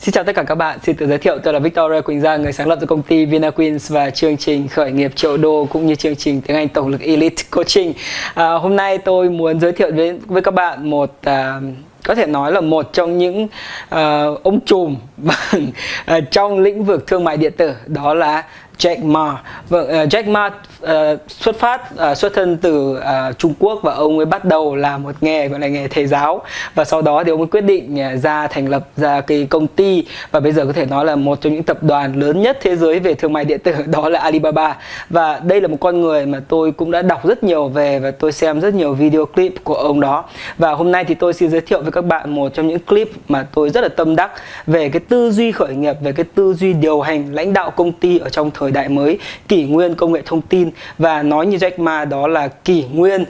Xin chào tất cả các bạn, xin tự giới thiệu tôi là Victoria Quỳnh Giang, người sáng lập ra công ty Vinaqueens và chương trình khởi nghiệp triệu đô cũng như chương trình tiếng Anh tổng lực Elite Coaching. Hôm nay tôi muốn giới thiệu với các bạn một có thể nói là một trong những ông trùm trong lĩnh vực thương mại điện tử, đó là Jack Ma. Vâng, Jack Ma xuất thân từ Trung Quốc, và ông ấy bắt đầu làm một nghề gọi là nghề thầy giáo, và sau đó thì ông ấy quyết định thành lập ra cái công ty, và bây giờ có thể nói là một trong những tập đoàn lớn nhất thế giới về thương mại điện tử, đó là Alibaba. Và đây là một con người mà tôi cũng đã đọc rất nhiều về, và tôi xem rất nhiều video clip của ông đó. Và hôm nay thì tôi xin giới thiệu với các bạn một trong những clip mà tôi rất là tâm đắc về cái tư duy khởi nghiệp, về cái tư duy điều hành lãnh đạo công ty ở trong thời đại mới, kỷ nguyên công nghệ thông tin, và nói như Jack Ma đó là kỷ nguyên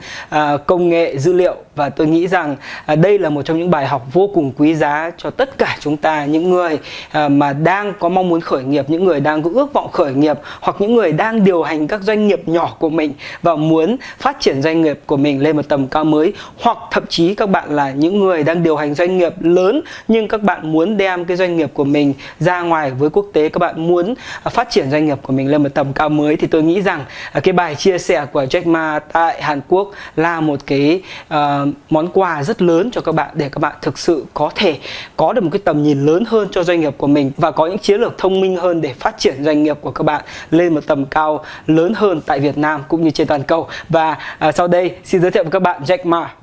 công nghệ dữ liệu. Và tôi nghĩ rằng đây là một trong những bài học vô cùng quý giá cho tất cả chúng ta, những người mà đang có mong muốn khởi nghiệp, những người đang có ước vọng khởi nghiệp, hoặc những người đang điều hành các doanh nghiệp nhỏ của mình và muốn phát triển doanh nghiệp của mình lên một tầm cao mới, hoặc thậm chí các bạn là những người đang điều hành doanh nghiệp lớn nhưng các bạn muốn đem cái doanh nghiệp của mình ra ngoài với quốc tế, các bạn muốn phát triển doanh nghiệp của mình lên một tầm cao mới, thì tôi nghĩ rằng cái bài chia sẻ của Jack Ma tại Hàn Quốc là một cái món quà rất lớn cho các bạn, để các bạn thực sự có thể có được một cái tầm nhìn lớn hơn cho doanh nghiệp của mình, và có những chiến lược thông minh hơn để phát triển doanh nghiệp của các bạn lên một tầm cao lớn hơn tại Việt Nam cũng như trên toàn cầu. Và sau đây xin giới thiệu với các bạn Jack Ma.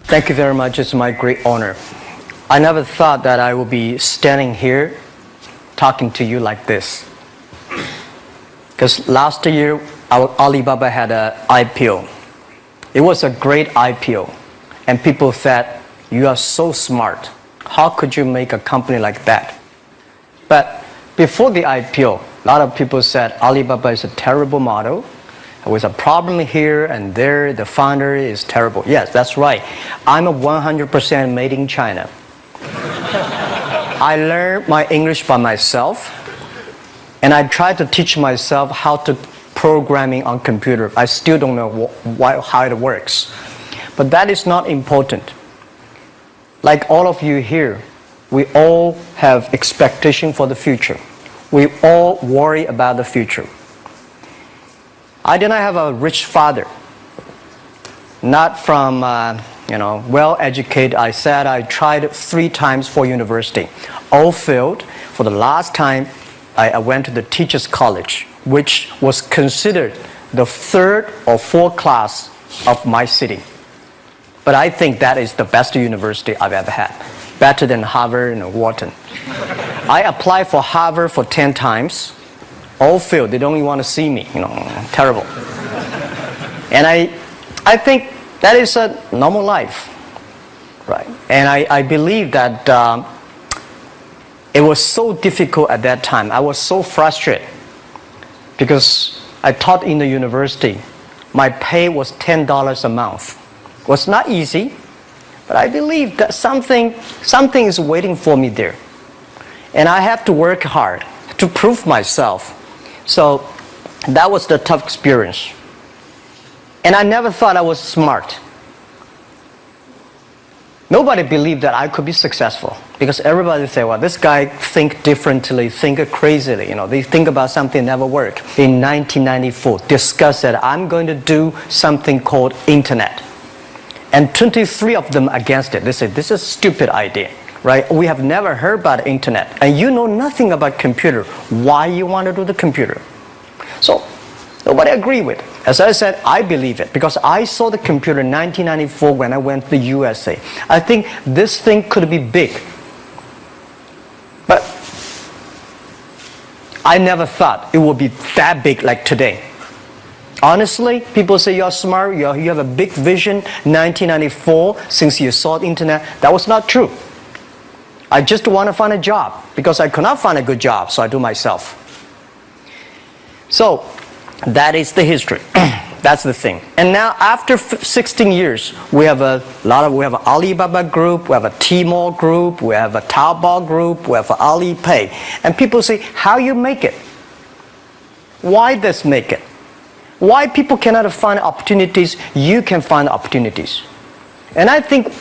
Thank you very much. It's my great honor. I never thought that I would be standing here talking to you like this. Because last year, our Alibaba had an IPO. It was a great IPO. And people said, you are so smart. How could you make a company like that? But before the IPO, a lot of people said Alibaba is a terrible model. There was a problem here and there. The founder is terrible. Yes, that's right. I'm a 100% made in China. I learned my English by myself. And I tried to teach myself how to programming on computer. I still don't know how it works. But that is not important. Like all of you here, we all have expectation for the future. We all worry about the future. I did not have a rich father. Not from, well-educated. I said I tried 3 times for university. All failed. For the last time, I went to the teacher's college, which was considered the 3rd or 4th class of my city. But I think that is the best university I've ever had. Better than Harvard and Wharton. I applied for Harvard for 10 times. All failed. They don't even want to see me. Terrible. And I think that is a normal life. Right? And I believe that it was so difficult at that time. I was so frustrated because I taught in the university. My pay was $10 a month. It was not easy, but I believe that something is waiting for me there. And I have to work hard to prove myself. So that was the tough experience. And I never thought I was smart. Nobody believed that I could be successful, because everybody say, well, this guy think differently, think crazily. They think about something never work. In 1994, discussed that I'm going to do something called internet. And 23 of them against it. They said, this is a stupid idea, right? We have never heard about internet. And you know nothing about computer. Why you want to do the computer? So nobody agreed with it. As I said, I believe it because I saw the computer in 1994 when I went to the USA. I think this thing could be big. But I never thought it would be that big like today. Honestly, people say you're smart, you have a big vision. 1994, since you saw the internet, that was not true. I just want to find a job because I could not find a good job, so I do myself. So that is the history. That's the thing. And now after 16 years, we have an Alibaba group, we have a Tmall group, we have a Taobao group, we have an Alipay. And people say, how you make it? Why this make it? Why people cannot find opportunities, you can find opportunities. And I think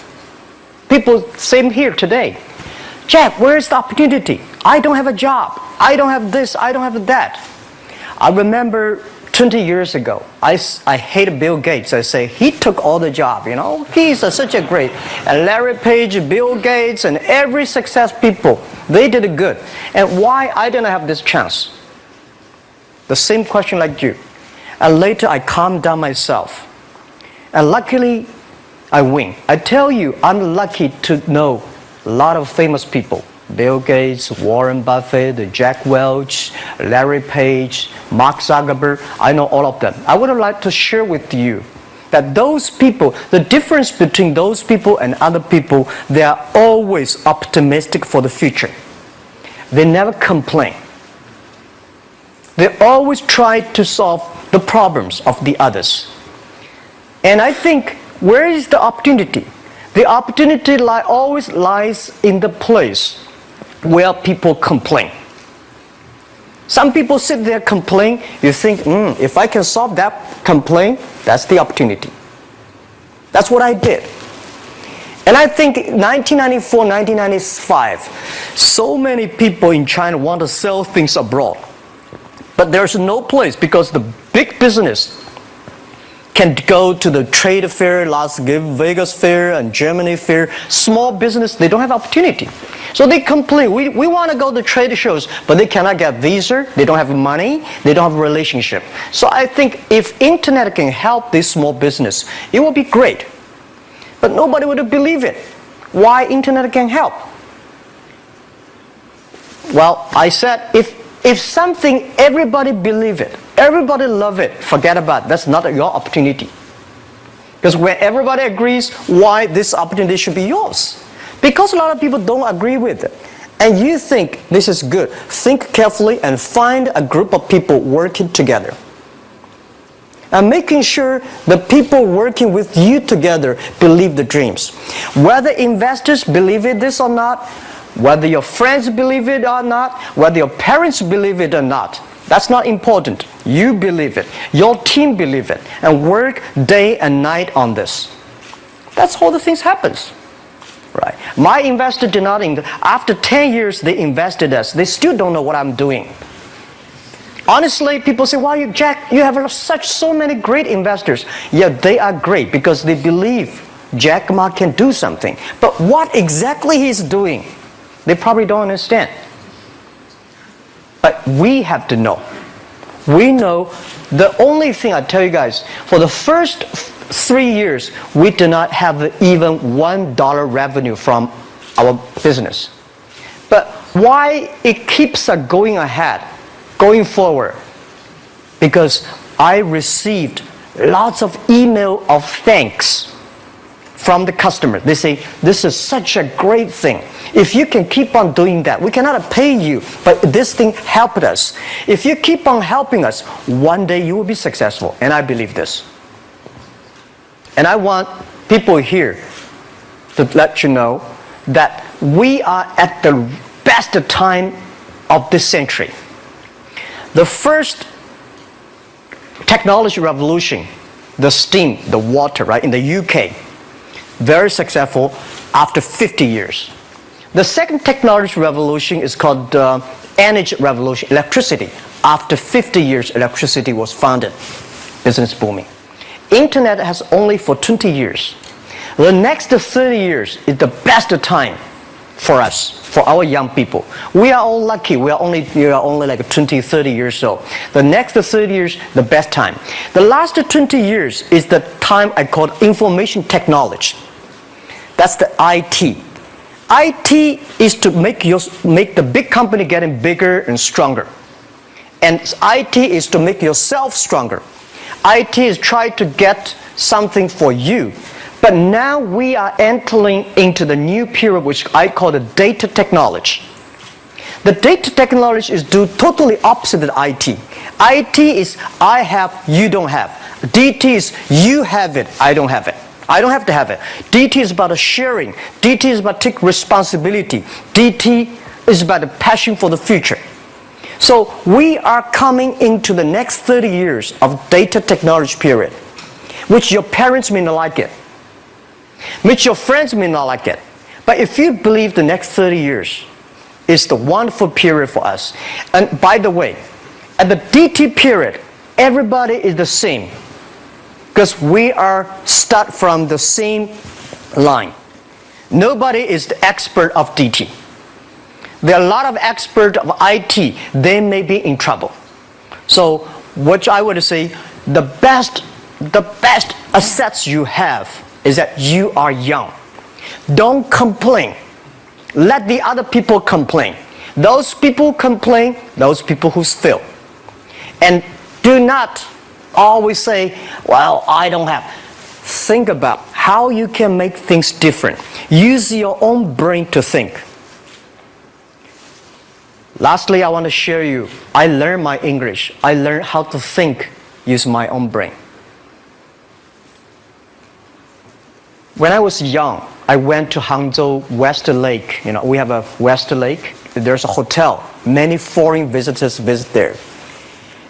people, same here today. Jack, where is the opportunity? I don't have a job. I don't have this. I don't have that. I remember 20 years ago, I hated Bill Gates. I say, he took all the job, you know. He's such a great. And Larry Page, Bill Gates, and every success people, they did it good. And why I didn't have this chance? The same question like you. And later I calmed down myself. And luckily, I win. I tell you, I'm lucky to know a lot of famous people. Bill Gates, Warren Buffett, Jack Welch, Larry Page, Mark Zuckerberg. I know all of them. I would like to share with you that those people, the difference between those people and other people, they are always optimistic for the future. They never complain. They always try to solve the problems of the others. And I think, where is the opportunity? The opportunity always lies in the place where people complain. Some people sit there complain. You think, if I can solve that complaint, that's the opportunity. That's what I did. And I think 1994, 1995, so many people in China want to sell things abroad. But there's no place because the big business can go to the trade fair, Las Vegas fair and Germany fair. Small business, they don't have opportunity. So they complain, we want to go to trade shows, but they cannot get visa, they don't have money, they don't have a relationship. So I think if internet can help this small business, it will be great. But nobody would believe it. Why internet can help? Well, I said, if something, everybody believe it, everybody love it, forget about it. That's not your opportunity. Because when everybody agrees, why this opportunity should be yours? Because a lot of people don't agree with it. And you think this is good. Think carefully and find a group of people working together. And making sure the people working with you together believe the dreams. Whether investors believe in this or not, whether your friends believe it or not, whether your parents believe it or not, that's not important. You believe it. Your team believe it. And work day and night on this. That's how the things happens. Right. My investor did not invest. After 10 years, they invested us. They still don't know what I'm doing. Honestly, people say, "Why, Jack, you have so many great investors." Yeah, they are great because they believe Jack Ma can do something. But what exactly he's doing, they probably don't understand. But we have to know. We know the only thing I tell you guys, for the first 3 years, we do not have even $1 revenue from our business. But why it keeps us going ahead, going forward? Because I received lots of email of thanks from the customer. They say, this is such a great thing. If you can keep on doing that, we cannot pay you, but this thing helped us. If you keep on helping us, one day you will be successful. And I believe this. And I want people here to let you know that we are at the best time of this century. The first technology revolution, the steam, the water, right, in the UK, very successful after 50 years. The second technology revolution is called energy revolution, electricity. After 50 years, electricity was founded, business booming. Internet has only for 20 years. The next 30 years is the best time for us, for our young people. We are all lucky. We are only like 20, 30 years old. The next 30 years, the best time. The last 20 years is the time I call information technology. That's the IT. IT is to make the big company getting bigger and stronger. And IT is to make yourself stronger. IT is trying to get something for you. But now we are entering into the new period which I call the data technology. The data technology is totally opposite of IT. IT is I have, you don't have. DT is you have it, I don't have it. I don't have to have it. DT is about sharing. DT is about taking responsibility. DT is about the passion for the future. So we are coming into the next 30 years of data technology period, which your parents may not like it, which your friends may not like it. But if you believe the next 30 years is the wonderful period for us, and by the way, at the DT period, everybody is the same because we are start from the same line. Nobody is the expert of DT. There are a lot of experts of IT. They may be in trouble. So what I would say, the best assets you have is that you are young. Don't complain. Let the other people complain. Those people complain, those people who fail. And do not always say, well, I don't have. Think about how you can make things different. Use your own brain to think. Lastly, I want to share you, I learned my English. I learned how to think, use my own brain. When I was young, I went to Hangzhou West Lake. You know, we have a West Lake. There's a hotel. Many foreign visitors visit there.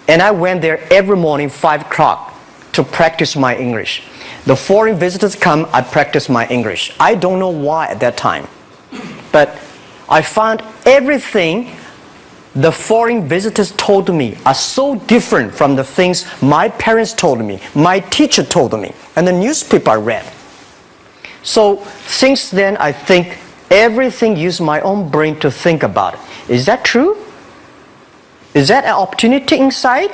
And I went there every morning, 5 o'clock, to practice my English. The foreign visitors come, I practice my English. I don't know why at that time. But I found everything the foreign visitors told me are so different from the things my parents told me, my teacher told me, and the newspaper I read. So since then, I think everything use my own brain to think about it. Is that true? Is that an opportunity inside?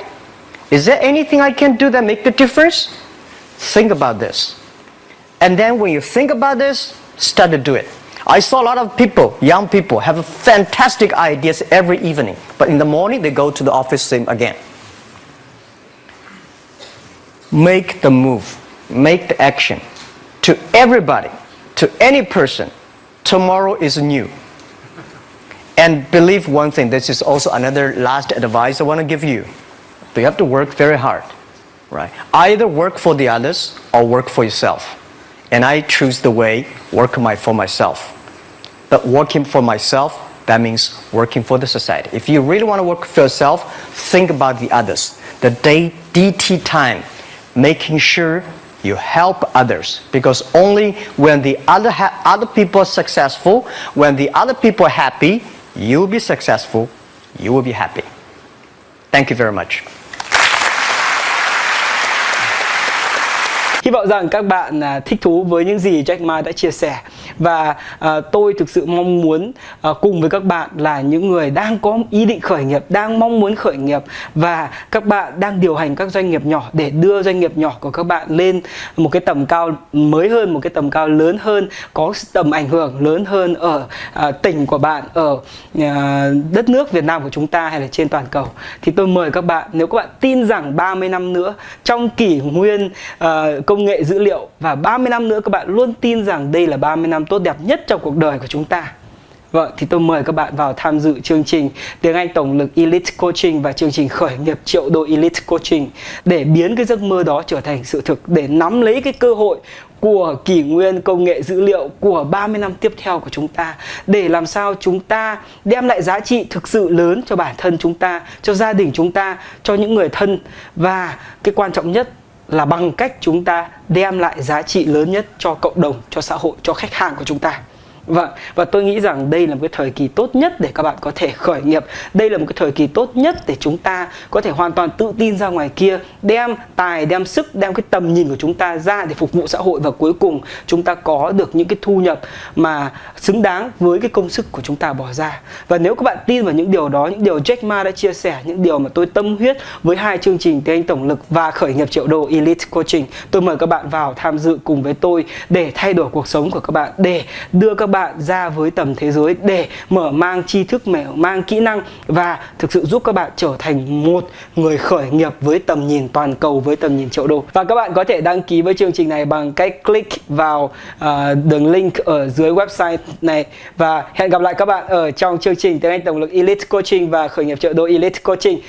Is there anything I can do that make the difference? Think about this. And then when you think about this, start to do it. I saw a lot of people, young people, have fantastic ideas every evening. But in the morning, they go to the office same again. Make the move. Make the action. To everybody, to any person, tomorrow is new. And believe one thing, this is also another last advice I want to give you. You have to work very hard, right? Either work for the others or work for yourself. And I choose the way, work for myself. But working for myself, that means working for the society. If you really want to work for yourself, think about the others. The DT time, making sure you help others. Because only when the other people are successful, when the other people are happy, you will be successful, you will be happy. Thank you very much. Hy vọng rằng các bạn thích thú với những gì Jack Ma đã chia sẻ. Và tôi thực sự mong muốn cùng với các bạn là những người đang có ý định khởi nghiệp, đang mong muốn khởi nghiệp, và các bạn đang điều hành các doanh nghiệp nhỏ để đưa doanh nghiệp nhỏ của các bạn lên một cái tầm cao mới hơn, một cái tầm cao lớn hơn, có tầm ảnh hưởng lớn hơn ở tỉnh của bạn, ở đất nước Việt Nam của chúng ta hay là trên toàn cầu. Thì tôi mời các bạn, nếu các bạn tin rằng 30 năm nữa trong kỷ nguyên công nghệ dữ liệu, và 30 năm nữa các bạn luôn tin rằng đây là 30 năm tốt đẹp nhất trong cuộc đời của chúng ta, vâng, thì tôi mời các bạn vào tham dự chương trình tiếng Anh tổng lực Elite Coaching và chương trình khởi nghiệp triệu đô Elite Coaching, để biến cái giấc mơ đó trở thành sự thực, để nắm lấy cái cơ hội của kỷ nguyên công nghệ dữ liệu, của 30 năm tiếp theo của chúng ta, để làm sao chúng ta đem lại giá trị thực sự lớn cho bản thân chúng ta, cho gia đình chúng ta, cho những người thân, và cái quan trọng nhất là bằng cách chúng ta đem lại giá trị lớn nhất cho cộng đồng, cho xã hội, cho khách hàng của chúng ta. Vâng, và tôi nghĩ rằng đây là một cái thời kỳ tốt nhất để các bạn có thể khởi nghiệp. Đây là một cái thời kỳ tốt nhất để chúng ta có thể hoàn toàn tự tin ra ngoài kia, đem tài, đem sức, đem cái tầm nhìn của chúng ta ra để phục vụ xã hội, và cuối cùng chúng ta có được những cái thu nhập mà xứng đáng với cái công sức của chúng ta bỏ ra. Và nếu các bạn tin vào những điều đó, những điều Jack Ma đã chia sẻ, những điều mà tôi tâm huyết với 2 chương trình tiếng Anh tổng lực và khởi nghiệp triệu đô Elite Coaching, tôi mời các bạn vào tham dự cùng với tôi để thay đổi cuộc sống của các bạn, để đưa các bạn ra với tầm thế giới, để mở mang tri thức, mở mang kỹ năng, và thực sự giúp các bạn trở thành một người khởi nghiệp với tầm nhìn toàn cầu, với tầm nhìn triệu đô. Và các bạn có thể đăng ký với chương trình này bằng cách click vào đường link ở dưới website này. Và hẹn gặp lại các bạn ở trong chương trình tiếng Anh tổng lực Elite Coaching và khởi nghiệp triệu đô Elite Coaching.